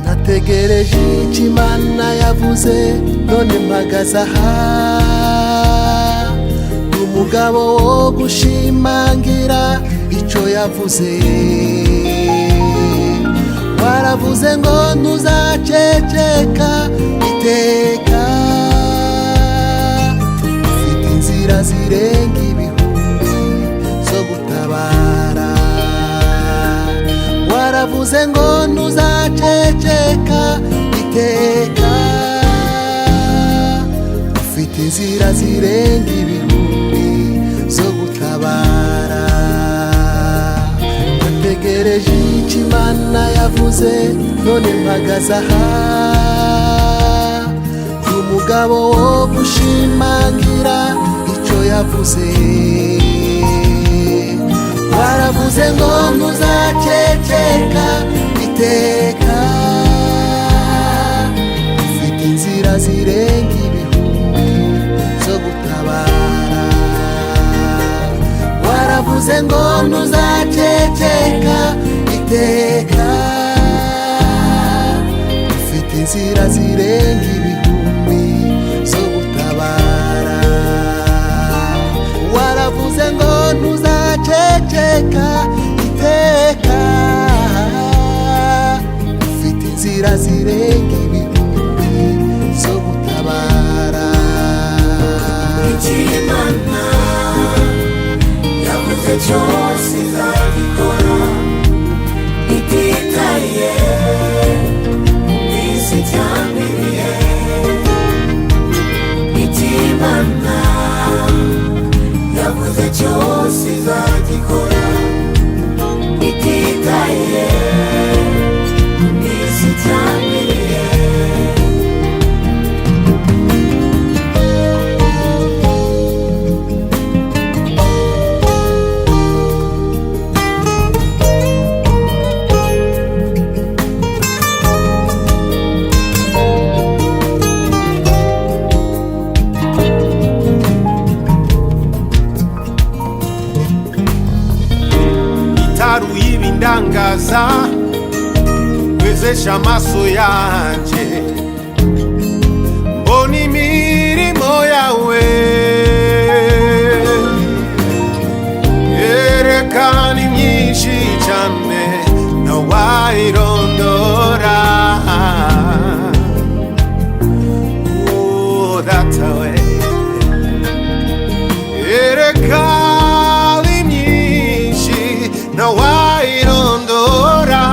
Nategereje icyo Imana yavuze, none mpagaze aha. Umugabo wo gushimangira icyo yavuze. Waravuze ngo ntuzaceceka iteka. Ufite inzira zirenga ibihumbi zo gutabara. Waravuze ngo ntuzaceceka iteka. Ufite inzira zirenga ibihumbi zo gutabara. Nategereje icyo Imana yavuze, none mpagaze aha. Umugabo wo gushimangira icyo yavuze. Waravuze ngo ntuzaceceka iteka. Ufite inzira zirenga ibihumbi zo gutabara. Waravuze ngo ntuzaceceka iteka. Ufite inzira zirenga ibihumbi zo gutabara. Waravuze ngo ntuzaceceka iteka. Ufite inzira zirenga ibihumbi zo gutabara. Icyo Imana yavuze cyose izagikora, ititaye isi cyangwa ibihe. Icyo Imana yavuze cyose izagikora, ititaye isi cyangwa ibihe. Ibindangaza wezesha amaso yanje, mbona imirimo yawe. Yerekana myinshi cyane ntawayirondora. Oh, that's the way. Yerekana myinshi ntawayirondora.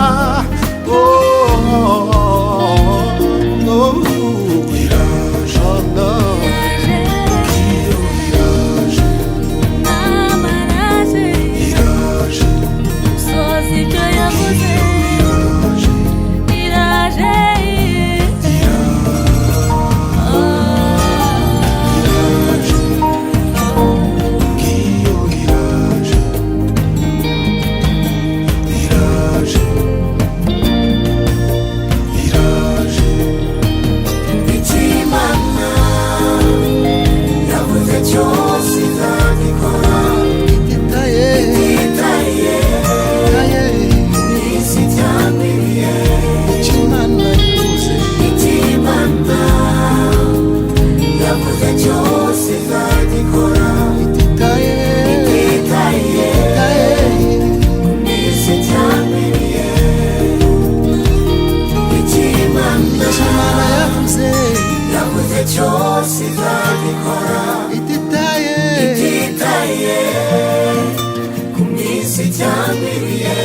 Cyose izagikora, ititaye ku minsi cyangwa ibihe.